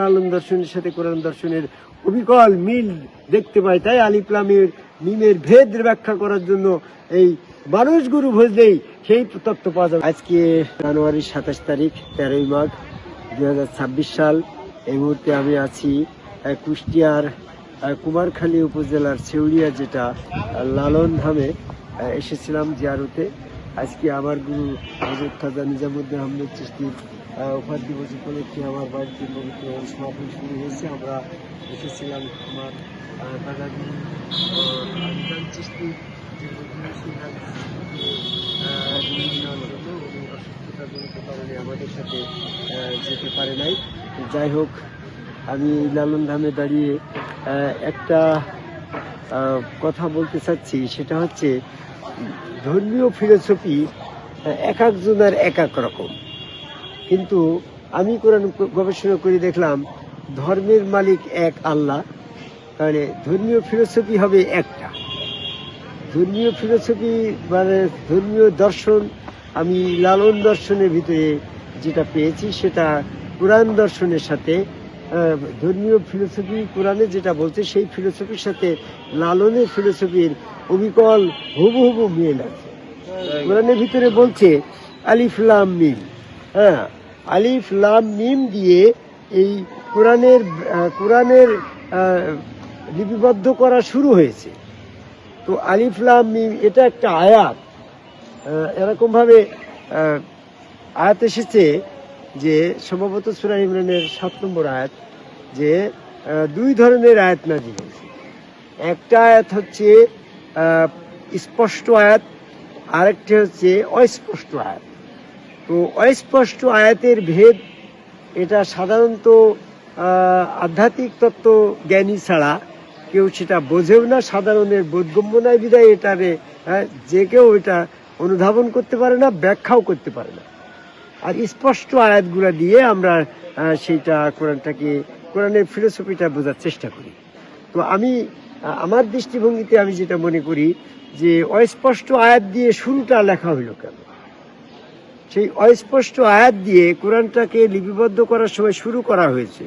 আলম দর্শনের সাথে কোরআন দর্শনের অবিকল মিল দেখতে পাই। তাই আলিফ লাম মিমের ভেদ ব্যাখ্যা করার জন্য এই মানুষ গুরু বুঝলেই সেই তত্ত্ব পাওয়া যাবে। আজকে জানুয়ারির 27 তারিখ 13ই মাঘ 2026 সাল। এই মুহূর্তে আমি আছি কুষ্টিয়ার কুমারখালী উপজেলার ছেউড়িয়া যেটা লালন ধামে এসেছিলাম জিয়ারতে। আজকে আমার গুরু হযরত খাজা নিজামুদ্দিন আহমেদ চিশতির ওফাত দিবস উপলক্ষে আমার বাড়িতে পবিত্র সমাপন শুরু হয়েছে। আমরা এসেছিলাম আমার দাদা গুরু আলিদান চিশতি যে অসুস্থতাজনিত কারণে আমাদের সাথে যেতে পারে নাই। যাই হোক, আমি লালন ধামে দাঁড়িয়ে একটা কথা বলতে চাচ্ছি, সেটা হচ্ছে ধর্মীয় ফিলোসফি এক একজনের এক এক রকম। কিন্তু আমি কোরআন গবেষণা করে দেখলাম ধর্মের মালিক এক আল্লাহ, তাহলে ধর্মীয় ফিলোসফি হবে একটা। ধর্মীয় ফিলোসফি মানে ধর্মীয় দর্শন আমি লালন দর্শনের ভিতরে যেটা পেয়েছি সেটা কোরআন দর্শনের সাথে ধর্মীয় ফিলোসফি কোরআনে যেটা বলছে সেই ফিলোসফির সাথে লালনের ফিলোসফির অবিকল হুবহু মিল আছে। কোরআনের ভিতরে বলছে আলিফ লাম মিম, হ্যাঁ, আলিফ লাম মিম দিয়ে এই কোরআনের লিপিবদ্ধ করা শুরু হয়েছে। তো আলিফ লাম মিম এটা একটা আয়াত। এরকম ভাবে আয়াত এসেছে যে সম্ভবত সূরা ইমরানের 7 নম্বর আয়াত, যে দুই ধরনের আয়াত নাযিল হয়েছে। একটা আয়াত হচ্ছে স্পষ্ট আয়াত, আরেকটি হচ্ছে অস্পষ্ট আয়াত। তো অস্পষ্ট আয়াতের ভেদ এটা সাধারণত আধ্যাত্মিক তত্ত্ব জ্ঞানী ছাড়া কেউ সেটা বোঝেও না, সাধারণের বোধগম্য নয় বিধায় এটারে যে কেউ এটা অনুধাবন করতে পারে না, ব্যাখ্যাও করতে পারে না। আর স্পষ্ট আয়াতগুলো দিয়ে আমরা সেইটা কোরআনের ফিলোসফিটা বোঝার চেষ্টা করি। তো আমি আমার দৃষ্টিভঙ্গিতে আমি যেটা মনে করি যে অস্পষ্ট আয়াত দিয়ে শুরুটা লেখা হইল কেন? সেই অস্পষ্ট আয়াত দিয়ে কোরআনটাকে লিপিবদ্ধ করার সময় শুরু করা হয়েছে,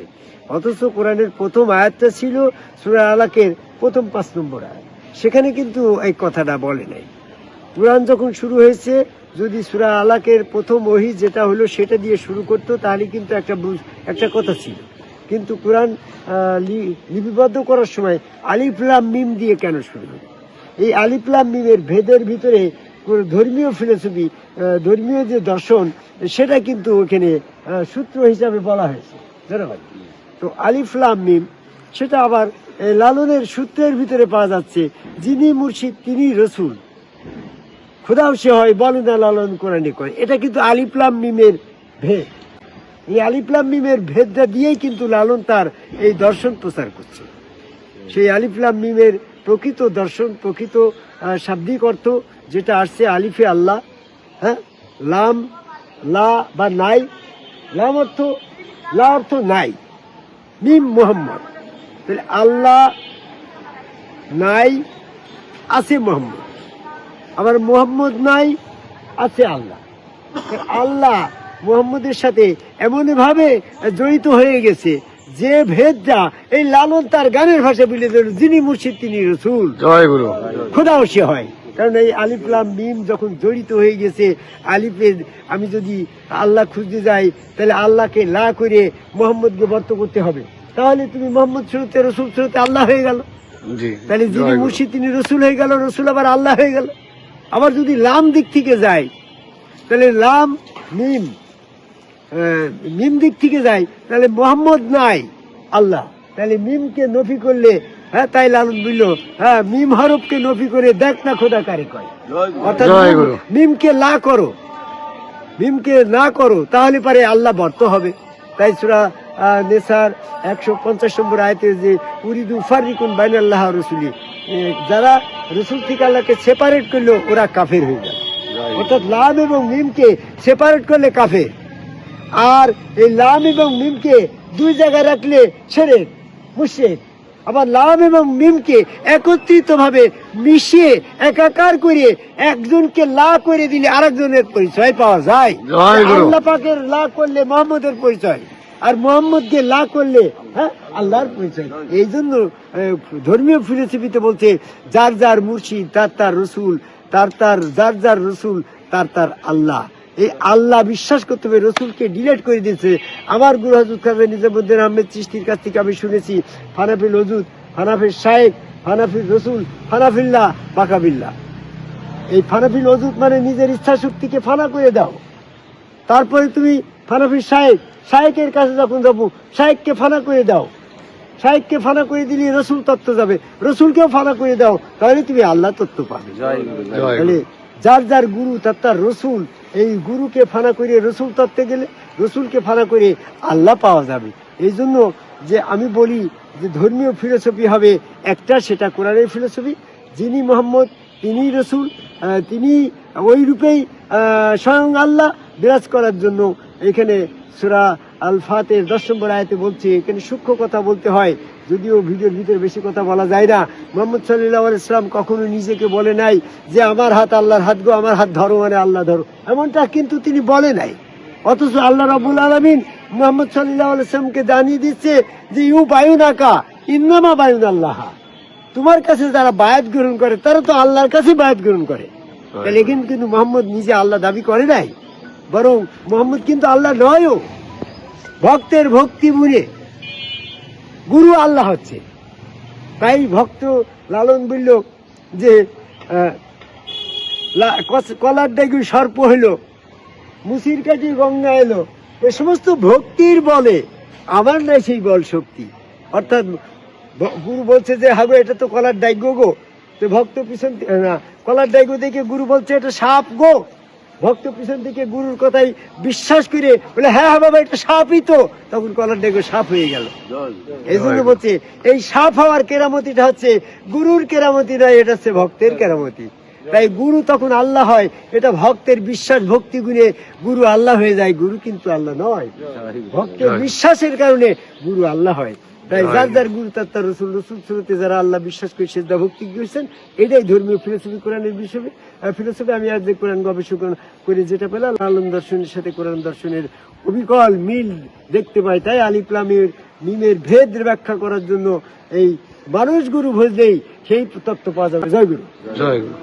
অথচ কোরআনের প্রথম আয়াতটা ছিল সূরা আলাকের প্রথম 5 নম্বর আয়াত। সেখানে কিন্তু এই কথাটা বলে নাই। কোরআন যখন শুরু হয়েছে যদি সূরা আলাকের প্রথম ওহী যেটা হলো সেটা দিয়ে শুরু করতো তাহলে কিন্তু একটা কথা ছিল। কিন্তু কোরআন লিপিবদ্ধ করার সময় আলিফ লাম মিম দিয়ে কেন শুরু হলো? এই আলিফ লাম মিমের ভেদের ভিতরে ধর্মীয় ফিলোসফি, ধর্মীয় যে দর্শন সেটা কিন্তু ওখানে সূত্র হিসাবে বলা হয়েছে। তো আলিফ লাম মিম সেটা আবার লালনের সূত্রের ভিতরে পাওয়া যাচ্ছে, যিনি মুর্শিদ তিনি রসুল, খোদাও সে হয় বলে না লালন কোরআনে কয়। এটা কিন্তু আলিফ লাম মিমের ভেদ। এই আলিফ লাম মিমের ভেদটা দিয়েই কিন্তু লালন তার এই দর্শন প্রচার করছে। সেই আলিফ লাম মিমের প্রকৃত দর্শন, প্রকৃত শাব্দিক অর্থ যেটা আসছে আলিফে আল্লাহ, হ্যাঁ, লাম লা বা নাই, লা অর্থ নাই, মিম মোহাম্মদ। তাহলে আল্লাহ নাই, আছে মোহাম্মদ, আবার মোহাম্মদ নাই, আছে আল্লাহ। আল্লাহ মোহাম্মদের সাথে এমন ভাবে জড়িত হয়ে গেছে যে ভেদটা এই লালন তার গানের ভাষা বলে দিল, যিনি মুর্শিদ তিনি রসুল, জয় গুরু, খোদাও সে হয়। কারণ এই আলিফ লাম মিম যখন জড়িত হয়ে গেছে, আলিফের আমি যদি আল্লাহ খুঁজতে যাই তাহলে আল্লাহকে লা করে মোহাম্মদকে বর্ত করতে হবে, তাহলে তুমি মোহাম্মদ শুরুতে রসুল শুরুতে আল্লাহ হয়ে গেল। তাহলে যিনি মুর্শিদ তিনি রসুল হয়ে গেল, রসুল আবার আল্লাহ হয়ে গেল। আবার যদি লাম দিক থেকে যাই তাহলে লাম মিম মিম দিক থেকে যাই তাহলে মোহাম্মদ নাই, আল্লাহ, তাহলে মিমকে নফি করলে, হ্যাঁ, তাই লালন বলল, হ্যাঁ, মিম হরফকে নফি করে দেখ না খোদা কারে কয়। অর্থাৎ মিমকে না করো তাহলে পারে আল্লাহ বর্ত হবে। তাই সূরা নেসার 150 নম্বর আয়াতে যে উরিদু ফাররিকুন বাইনাল্লাহ রাসূলি, যারা রসুল থেকে আল্লাহকে সেপারেট করলো ওরা কাফের হয়ে যায়। অর্থাৎ লাম এবং মিমকে সেপারেট করলে কাফের, আর এই লাম এবং মিমকে দুই জায়গায় রাখলে শিরক, মুশরিক। আবার লাম এবং মিমকে একত্রিত ভাবে মিশিয়ে একাকার করে একজনকে লা করে দিলে আরেকজনের পরিচয় পাওয়া যায়। আল্লাহ পাকের লা করলে মুহাম্মদের পরিচয়, আর মোহাম্মদকে লা করলে হ্যাঁ আল্লাহর পরিচয়। এই জন্য ধর্মীয় ফিলোসফিতে বলছে যার যার মুর্শিদ তার তার রসুল, যার যার রসুল তার তার আল্লাহ। এই আল্লাহ বিশ্বাস করতে হবে, রসুলকে ডিলেট করে দিয়েছে। আমার গুরু হযরত খাজা নিজামুদ্দিন আহমেদ চিশতির কাছ থেকে আমি শুনেছি, ফানাফিল ওজুদ, ফানাফিল শায়েখ, ফানাফিল রসুল, ফানাফিল্লাহ, বাকাবিল্লাহ। এই ফানাফিল ওজুদ মানে নিজের ইচ্ছা শক্তিকে ফানা করে দাও, তারপরে তুমি ফানাফিল শায়েখ, শায়েকের কাছে যখন যাবো শায়েককে ফানা করে দাও, শায়েককে ফানা করে দিলে রসুল তত্ত্ব যাবে, রসুলকেও ফানা করে দাও, তাহলে তুমি আল্লাহ তত্ত্ব পাবে। তাহলে যার যার গুরু তার তার রসুল, এই গুরুকে ফানা করে রসুল তত্ত্বে গেলে, রসুলকে ফানা করে আল্লাহ পাওয়া যাবে। এই জন্য যে আমি বলি যে ধর্মীয় ফিলোসফি হবে একটা, সেটা কোরআনের ফিলোসফি। যিনি মোহাম্মদ তিনি রসুল, তিনি ওই রূপেই স্বয়ং আল্লাহ বিরাজ করার জন্য এখানে সূরা আল ফাতির 10 নম্বর আয়াতে বলছে, এখানে সূক্ষ্ম কথা বলতে হয়, যদিও ভিডিওর ভিতরে বেশি কথা বলা যায় না। মুহাম্মদ সাল্লাল্লাহু আলাইহি ওয়াসাল্লাম কখনো নিজেকে বলে নাই যে আমার হাত আল্লাহর হাত গো, আমার হাত ধরো মানে আল্লাহ ধরো, এমনটা কিন্তু তিনি বলে নাই। অথচ আল্লাহ রাব্বুল আলামিন মুহাম্মদ সাল্লাল্লাহু আলাইহি ওয়াসাল্লামকে জানিয়ে দিচ্ছে যে ইউ বায়ুনাকা ইন্নামা বায়ুনাল্লাহ, তোমার কাছে যারা বায়াত গ্রহণ করে তারা তো আল্লাহর কাছে বায়াত গ্রহণ করে। তাহলে এখানে কিন্তু মোহাম্মদ নিজে আল্লাহ দাবি করে নাই, বরং মোহাম্মদ কিন্তু আল্লাহ নয়ও। ভক্তের ভক্তি বুনে গুরু আল্লাহ হচ্ছে। তাই ভক্ত লালন বলল যে কলার ডাইগু সর্প হইল, মুসির কাটি গঙ্গা এলো, এ সমস্ত ভক্তির বলে, আমার নাই সেই বল শক্তি। অর্থাৎ গুরু বলছে যে হাগো এটা তো কলার ডাইগ গো, তো ভক্ত পিছন না, কলার ডাইগ দেখে গুরু বলছে এটা সাপ গো, ভক্ত পিছন থেকে গুরুর কথাই বিশ্বাস করে বলে হ্যাঁ হ্যাঁ বাবা এটা সাপই তো, তখন কলার ডাইগ সাপ হয়ে গেল। এই জন্য বলছে এই সাপ হওয়ার কেরামতিটা হচ্ছে গুরুর কেরামতি নয়, এটা হচ্ছে ভক্তের কেরামতি। তাই গুরু তখন আল্লাহ হয়, এটা ভক্তের বিশ্বাস ভক্তি গুণে গুরু আল্লাহ হয়ে যায়। গুরু কিন্তু আল্লাহ নয়, ভক্তের বিশ্বাসের কারণে গুরু আল্লাহ হয়। তাই যার যার গুরু তার তার রসুল, রসুল সুরতে যারা আল্লাহ বিশ্বাস করে সেটা ভক্তি করেছেন, এটাই ধর্মীয় ফিলোসফি, কোরআনের বিষয়ে ফিলোসফি। আমি আজ যে কোরআন গবেষণা করে যেটা পেলাম, লালন দর্শনের সাথে কোরআন দর্শনের অবিকল মিল দেখতে পাই। তাই আলিফ লাম মিমের ভেদ ব্যাখ্যা করার জন্য এই মানুষ গুরু বুঝলেই সেই তত্ত্ব পাওয়া যাবে। জয় গুরু। জয় গুরু।